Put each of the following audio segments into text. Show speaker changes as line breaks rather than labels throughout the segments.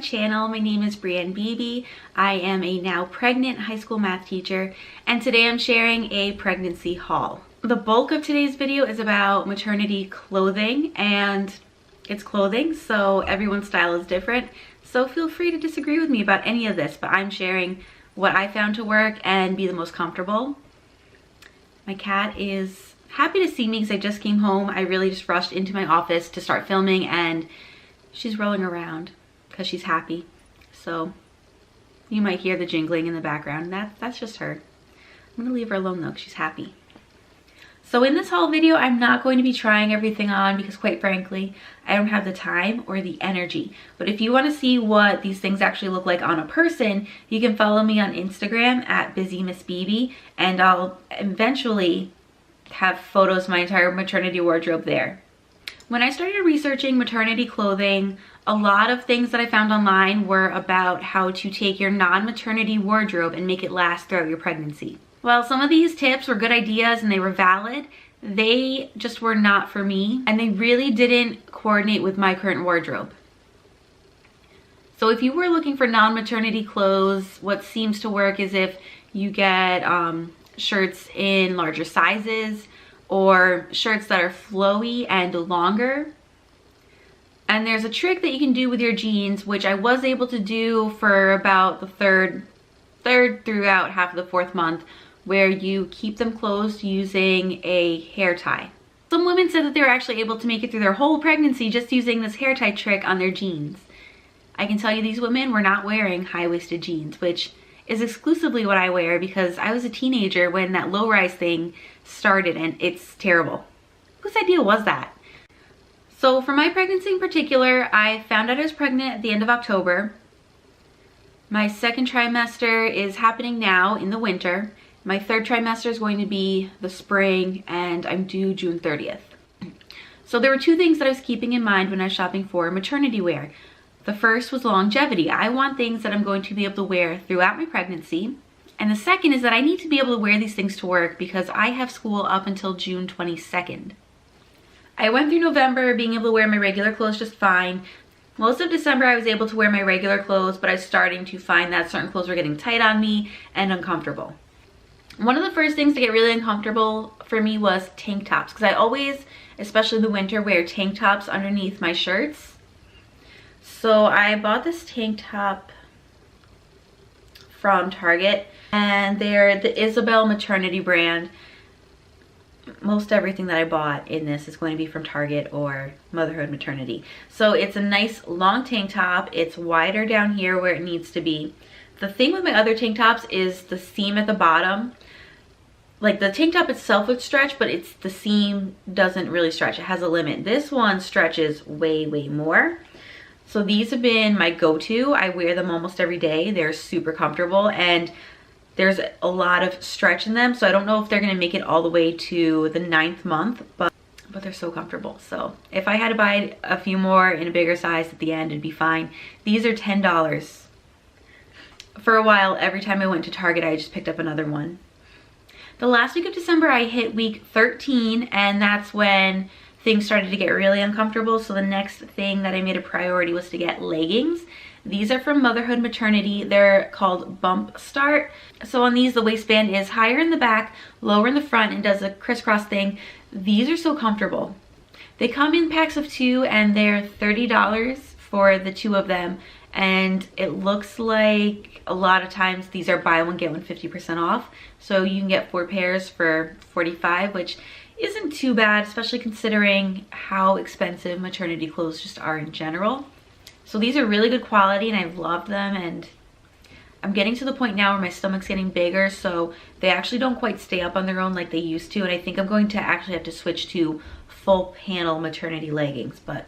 channel. My name is Brienne Beebe. I am a now pregnant high school math teacher, and today I'm sharing a pregnancy haul. The bulk of today's video is about maternity clothing, and it's clothing, so everyone's style is different. So feel free to disagree with me about any of this, but I'm sharing what I found to work and be the most comfortable. My cat is happy to see me because I just came home. I really just rushed into my office to start filming, and she's rolling around because she's happy. So you might hear the jingling in the background. That's just her. I'm gonna leave her alone though because she's happy. So in this haul video, I'm not going to be trying everything on because quite frankly, I don't have the time or the energy. But if you want to see what these things actually look like on a person, you can follow me on Instagram at BusyMissBeebe, and I'll eventually have photos of my entire maternity wardrobe there. When I started researching maternity clothing, a lot of things that I found online were about how to take your non-maternity wardrobe and make it last throughout your pregnancy. While some of these tips were good ideas and they were valid, they just were not for me, and they really didn't coordinate with my current wardrobe. So if you were looking for non-maternity clothes, what seems to work is if you get shirts in larger sizes, or shirts that are flowy and longer. And there's a trick that you can do with your jeans, which I was able to do for about the third throughout half of the fourth month, where you keep them closed using a hair tie. Some women said that they were actually able to make it through their whole pregnancy just using this hair tie trick on their jeans. I can tell you these women were not wearing high-waisted jeans, which is exclusively what I wear because I was a teenager when that low-rise thing started, and it's terrible. Whose idea was that? So for my pregnancy in particular, I found out I was pregnant at the end of October. My second trimester is happening now in the winter. My third trimester is going to be the spring, and I'm due June 30th. So there were two things that I was keeping in mind when I was shopping for maternity wear. The first was longevity. I want things that I'm going to be able to wear throughout my pregnancy. And the second is that I need to be able to wear these things to work because I have school up until June 22nd. I went through November being able to wear my regular clothes just fine. Most of December I was able to wear my regular clothes, but I was starting to find that certain clothes were getting tight on me and uncomfortable. One of the first things to get really uncomfortable for me was tank tops, because I always, especially in the winter, wear tank tops underneath my shirts. So I bought this tank top from Target, and they're the Isabel Maternity brand. Most everything that I bought in this is going to be from Target or Motherhood Maternity. So it's a nice long tank top. It's wider down here where it needs to be. The thing with my other tank tops is the seam at the bottom. Like the tank top itself would stretch, but the seam doesn't really stretch. It has a limit. This one stretches way, way more. So these have been my go-to. I wear them almost every day. They're super comfortable, and there's a lot of stretch in them. So I don't know if they're gonna make it all the way to the 9th month, but they're so comfortable. So if I had to buy a few more in a bigger size at the end, it'd be fine. These are $10. For a while, every time I went to Target, I just picked up another one. The last week of December, I hit week 13, and that's when things started to get really uncomfortable. So the next thing that I made a priority was to get leggings. These are from Motherhood Maternity. They're called Bump Start. So on these, the waistband is higher in the back, lower in the front, and does a crisscross thing. These are so comfortable. They come in packs of 2, and they're $30 for the 2 of them. And it looks like a lot of times these are buy one get one 50% off. So you can get 4 pairs for $45, which isn't too bad, especially considering how expensive maternity clothes just are in general. So these are really good quality, and I've loved them, and I'm getting to the point now where my stomach's getting bigger, so they actually don't quite stay up on their own like they used to, and I think I'm going to actually have to switch to full panel maternity leggings, but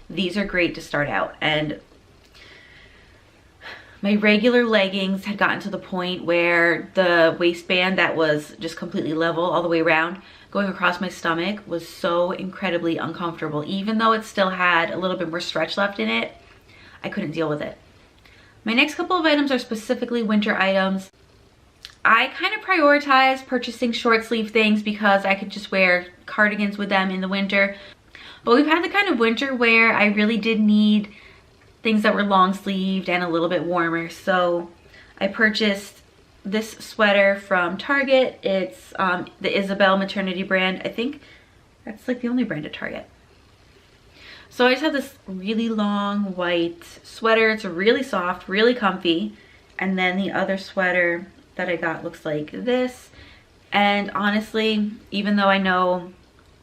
these are great to start out. And my regular leggings had gotten to the point where the waistband that was just completely level all the way around going across my stomach was so incredibly uncomfortable. Even though it still had a little bit more stretch left in it, I couldn't deal with it. My next couple of items are specifically winter items. I kind of prioritize purchasing short sleeve things because I could just wear cardigans with them in the winter. But we've had the kind of winter where I really did need things that were long sleeved and a little bit warmer. So I purchased this sweater from Target. It's the Isabel Maternity brand. I think that's like the only brand at Target. So I just have this really long white sweater. It's really soft, really comfy. And then the other sweater that I got looks like this. And honestly, even though I know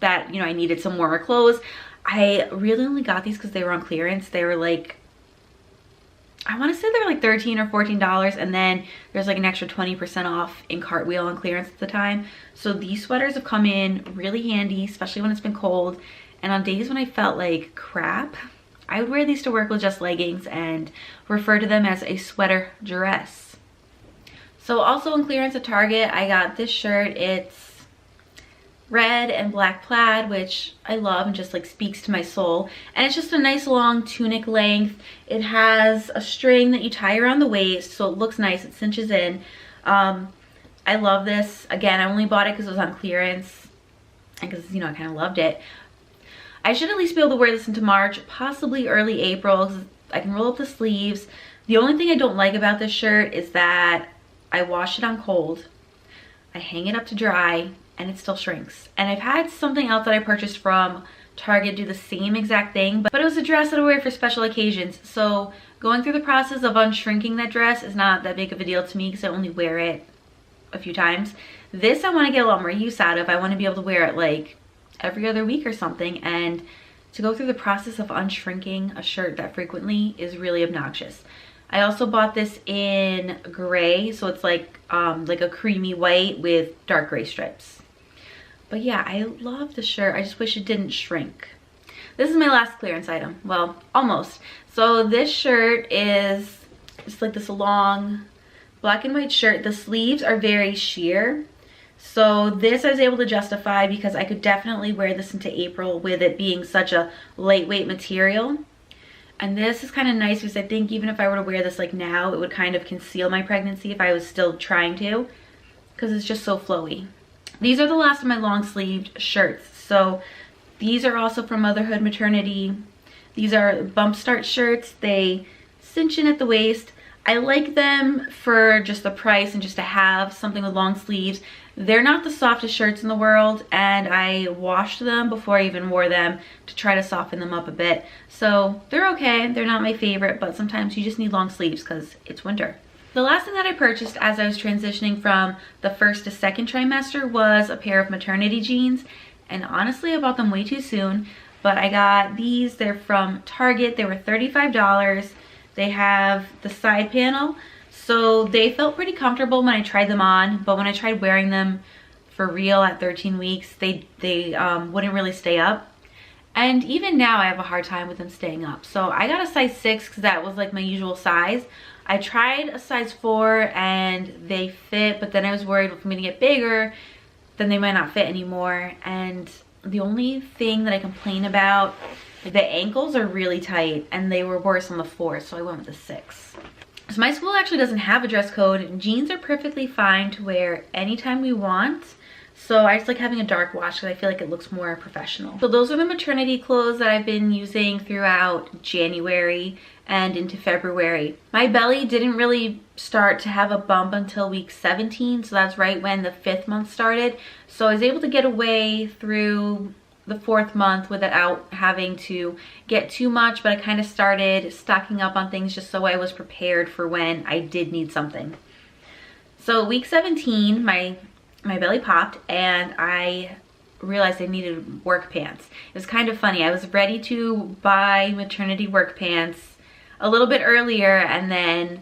that, you know, I needed some warmer clothes, I really only got these because they were on clearance. They were like, I want to say they were like $13 or $14, and then there's like an extra 20% off in Cartwheel on clearance at the time. So these sweaters have come in really handy, especially when it's been cold. And on days when I felt like crap, I would wear these to work with just leggings and refer to them as a sweater dress. So also on clearance at Target, I got this shirt. It's red and black plaid, which I love and just like speaks to my soul. And it's just a nice long tunic length. It has a string that you tie around the waist, so it looks nice. It cinches in. I love this. Again, I only bought it because it was on clearance and because, you know, I kind of loved it. I should at least be able to wear this into March, possibly early April, because I can roll up the sleeves. The only thing I don't like about this shirt is that I wash it on cold, I hang it up to dry, and it still shrinks. And I've had something else that I purchased from Target do the same exact thing, but it was a dress that I wear for special occasions. So going through the process of unshrinking that dress is not that big of a deal to me because I only wear it a few times. This I want to get a lot more use out of. I want to be able to wear it like every other week or something, and to go through the process of unshrinking a shirt that frequently is really obnoxious. I also bought this in gray, so it's like a creamy white with dark gray stripes. But yeah, I love the shirt. I just wish it didn't shrink. This is my last clearance item. Well, almost. So this shirt is just like this long black and white shirt. The sleeves are very sheer. So this I was able to justify because I could definitely wear this into April with it being such a lightweight material. And this is kind of nice because I think even if I were to wear this like now, it would kind of conceal my pregnancy if I was still trying to, because it's just so flowy. These are the last of my long sleeved shirts. So these are also from Motherhood Maternity. These are bump start shirts. They cinch in at the waist. I like them for just the price and just to have something with long sleeves. They're not the softest shirts in the world, and I washed them before I even wore them to try to soften them up a bit. So they're okay. They're not my favorite, but sometimes you just need long sleeves because it's winter. The last thing that I purchased as I was transitioning from the first to second trimester was a pair of maternity jeans. And honestly, I bought them way too soon, but I got these. They're from Target. They were $35. They have the side panel, so they felt pretty comfortable when I tried them on, but when I tried wearing them for real at 13 weeks, they wouldn't really stay up. And even now I have a hard time with them staying up. So I got a size 6 because that was like my usual size. I tried a size 4 and they fit, but then I was worried if I'm gonna get bigger, then they might not fit anymore. And the only thing that I complain about, the ankles are really tight and they were worse on the 4, so I went with the 6. So my school actually doesn't have a dress code. Jeans are perfectly fine to wear anytime we want. So I just like having a dark wash because I feel like it looks more professional. So those are the maternity clothes that I've been using throughout January and into February. My belly didn't really start to have a bump until week 17, so that's right when the 5th month started. So I was able to get away through the 4th month without having to get too much, but I kind of started stocking up on things just so I was prepared for when I did need something. So week 17, my belly popped and I realized I needed work pants. It was kind of funny. I was ready to buy maternity work pants a little bit earlier, and then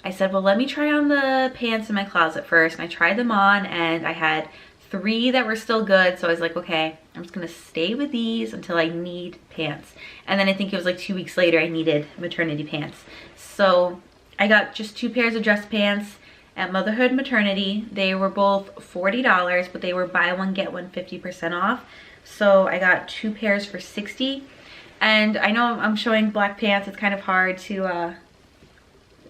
I said, well, let me try on the pants in my closet first. And I tried them on and I had 3 that were still good, so I was like, okay, I'm just gonna stay with these until I need pants. And then I think it was like 2 weeks later I needed maternity pants. So I got just 2 pairs of dress pants at Motherhood Maternity. They were both $40, but they were buy one get one 50% off. So I got 2 pairs for $60. And I know I'm showing black pants, it's kind of hard to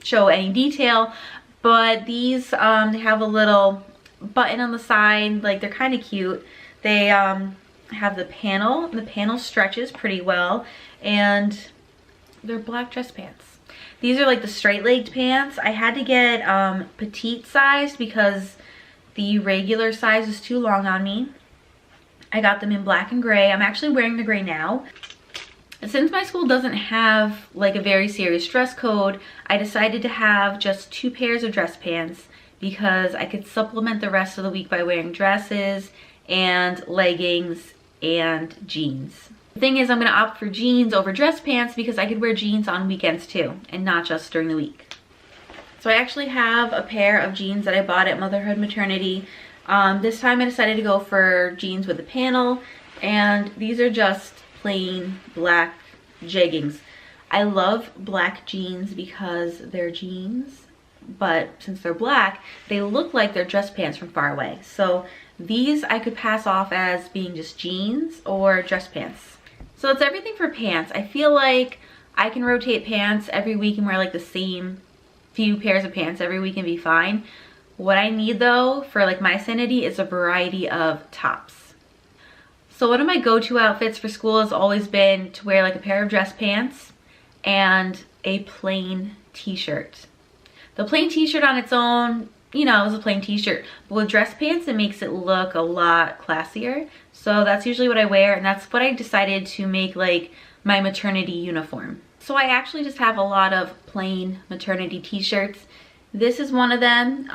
show any detail, but these they have a little button on the side, like they're kind of cute. They have the panel stretches pretty well, and They're black dress pants. These are like the straight-legged pants. I had to get petite sized because the regular size was too long on me. I got them in black and gray. I'm actually wearing the gray now. Since my school doesn't have like a very serious dress code, I decided to have just 2 pairs of dress pants because I could supplement the rest of the week by wearing dresses and leggings and jeans. The thing is, I'm gonna opt for jeans over dress pants because I could wear jeans on weekends too and not just during the week. So I actually have a pair of jeans that I bought at Motherhood Maternity. This time I decided to go for jeans with a panel, and these are just plain black jeggings. I love black jeans because they're jeans, but since they're black, they look like they're dress pants from far away. So these I could pass off as being just jeans or dress pants. So it's everything for pants. I feel like I can rotate pants every week and wear like the same few pairs of pants every week and be fine. What I need though for like my sanity is a variety of tops. So one of my go-to outfits for school has always been to wear like a pair of dress pants and a plain t-shirt. The plain t-shirt on its own, you know, is a plain t-shirt, but with dress pants it makes it look a lot classier. So that's usually what I wear, and that's what I decided to make like my maternity uniform. So I actually just have a lot of plain maternity t-shirts. This is one of them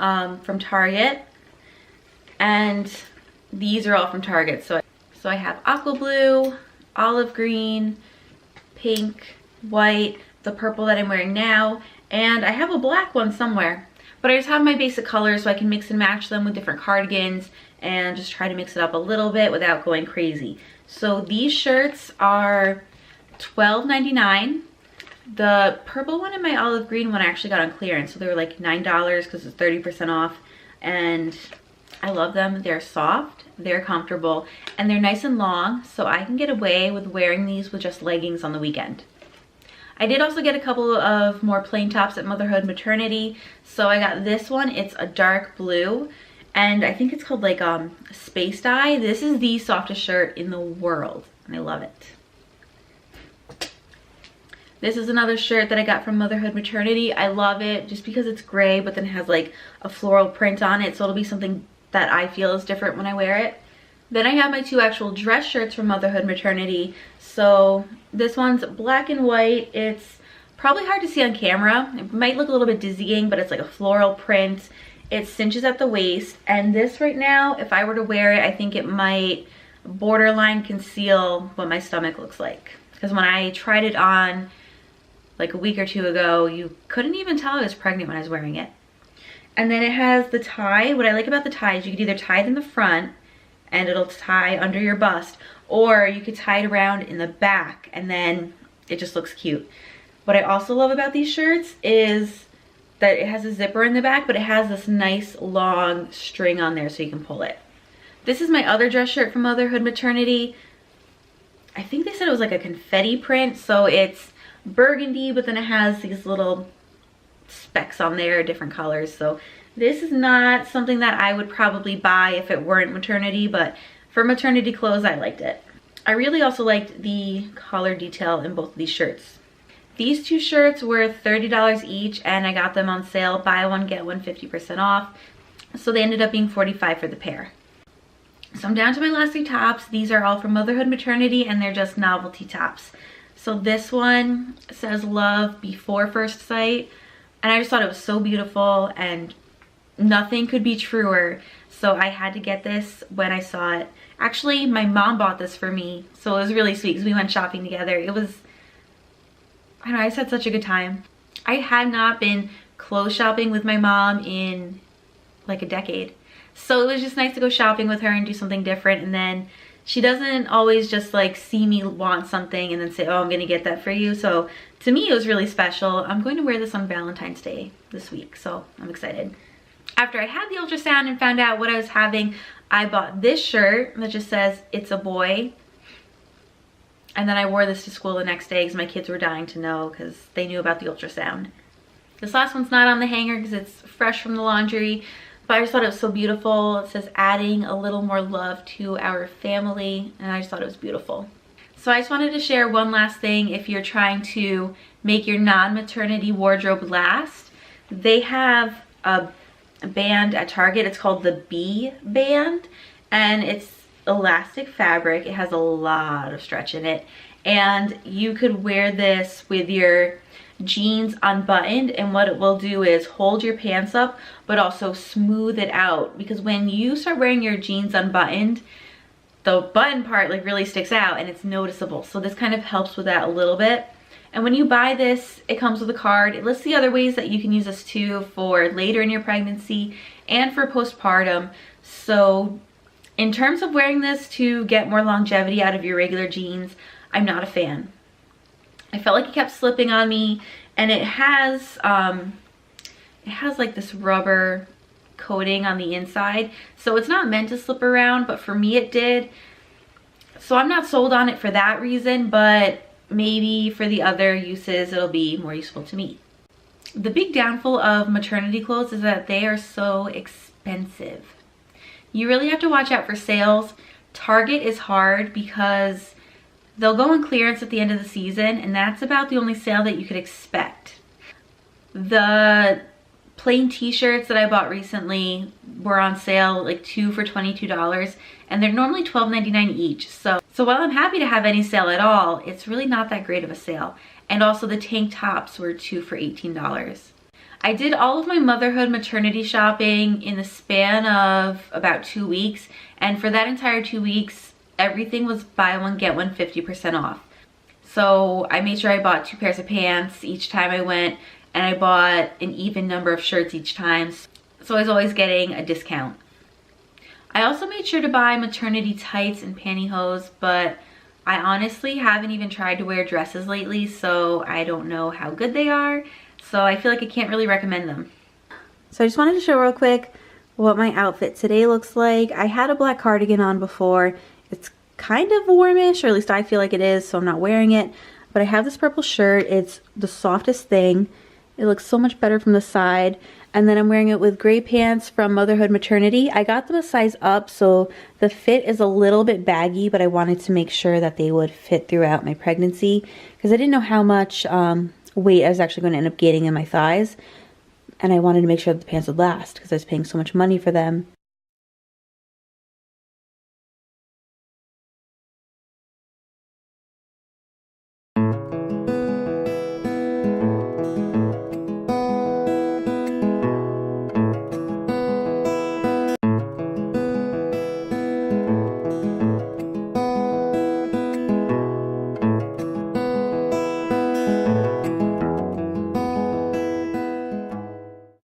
from Target, and these are all from Target. So I have aqua blue, olive green, pink, white, the purple that I'm wearing now, and I have a black one somewhere. But I just have my basic colors so I can mix and match them with different cardigans and just try to mix it up a little bit without going crazy. So these shirts are $12.99. The purple one and my olive green one I actually got on clearance, so they were like $9 because it's 30% off, and I love them. They're soft, they're comfortable, and they're nice and long, so I can get away with wearing these with just leggings on the weekend. I did also get a couple of more plain tops at Motherhood Maternity. So I got this one, it's a dark blue, and I think it's called like Space Dye. This is the softest shirt in the world, and I love it. This is another shirt that I got from Motherhood Maternity. I love it just because it's gray, but then it has like a floral print on it, so it'll be something that I feel is different when I wear it. Then I have my 2 actual dress shirts from Motherhood Maternity. So this one's black and white. It's probably hard to see on camera. It might look a little bit dizzying, but it's like a floral print. It cinches at the waist, and this right now, if I were to wear it, I think it might borderline conceal what my stomach looks like. Because when I tried it on like a week or 2 ago, you couldn't even tell I was pregnant when I was wearing it. And then it has the tie. What I like about the tie is you could either tie it in the front and it'll tie under your bust, or you could tie it around in the back and then it just looks cute. What I also love about these shirts is that it has a zipper in the back, but it has this nice long string on there so you can pull it. This is my other dress shirt from Motherhood Maternity. I think they said it was like a confetti print, so it's burgundy, but then it has these little specks on there, different colors. So this is not something that I would probably buy if it weren't maternity, but for maternity clothes, I liked it. I really also liked the collar detail in both of these shirts. These 2 shirts were $30 each, and I got them on sale, buy one, get one, 50% off. So they ended up being $45 for the pair. So I'm down to my last 3 tops. These are all from Motherhood Maternity, and they're just novelty tops. So this one says love before first sight, and I just thought it was so beautiful and nothing could be truer. So I had to get this when I saw it. Actually, my mom bought this for me, so it was really sweet because we went shopping together. It was, I don't know, I just had such a good time. I had not been clothes shopping with my mom in like a decade. So it was just nice to go shopping with her and do something different. And then she doesn't always just like see me want something and then say, oh, I'm gonna get that for you. So to me, it was really special. I'm going to wear this on Valentine's Day this week, so I'm excited. After I had the ultrasound and found out what I was having, I bought this shirt that just says, it's a boy. And then I wore this to school the next day because my kids were dying to know because they knew about the ultrasound. This last one's not on the hanger because it's fresh from the laundry, but I just thought it was so beautiful. It says adding a little more love to our family, and I just thought it was beautiful. So I just wanted to share one last thing. If you're trying to make your non-maternity wardrobe last, they have a band at Target. It's called the B Band, and it's elastic fabric. It has a lot of stretch in it, and you could wear this with your jeans unbuttoned, and what it will do is hold your pants up but also smooth it out, because when you start wearing your jeans unbuttoned, the button part like really sticks out and it's noticeable. So this kind of helps with that a little bit. And when you buy this, it comes with a card. It lists the other ways that you can use this too, for later in your pregnancy and for postpartum. So in terms of wearing this to get more longevity out of your regular jeans, I'm not a fan. I felt like it kept slipping on me, and it has like this rubber coating on the inside, so it's not meant to slip around, but for me it did. So I'm not sold on it for that reason, but maybe for the other uses it'll be more useful to me. The big downfall of maternity clothes is that they are so expensive. You really have to watch out for sales. Target is hard because they'll go on clearance at the end of the season, and that's about the only sale that you could expect. The plain t-shirts that I bought recently were on sale, like 2 for $22, and they're normally $12.99 each. So while I'm happy to have any sale at all, it's really not that great of a sale. And also the tank tops were 2 for $18. I did all of my motherhood maternity shopping in the span of about 2 weeks, and for that entire 2 weeks, everything was buy one get one 50% off. So I made sure I bought 2 pairs of pants each time I went, and I bought an even number of shirts each time, so I was always getting a discount. I also made sure to buy maternity tights and pantyhose, but I honestly haven't even tried to wear dresses lately, so I don't know how good they are, so I feel like I can't really recommend them. So I just wanted to show real quick what my outfit today looks like. I had a black cardigan on before. It's kind of warmish, or at least I feel like it is, so I'm not wearing it. But I have this purple shirt. It's the softest thing. It looks so much better from the side. And then I'm wearing it with gray pants from Motherhood Maternity. I got them a size up, so the fit is a little bit baggy, but I wanted to make sure that they would fit throughout my pregnancy, because I didn't know how much weight I was actually going to end up gaining in my thighs. And I wanted to make sure that the pants would last, because I was paying so much money for them.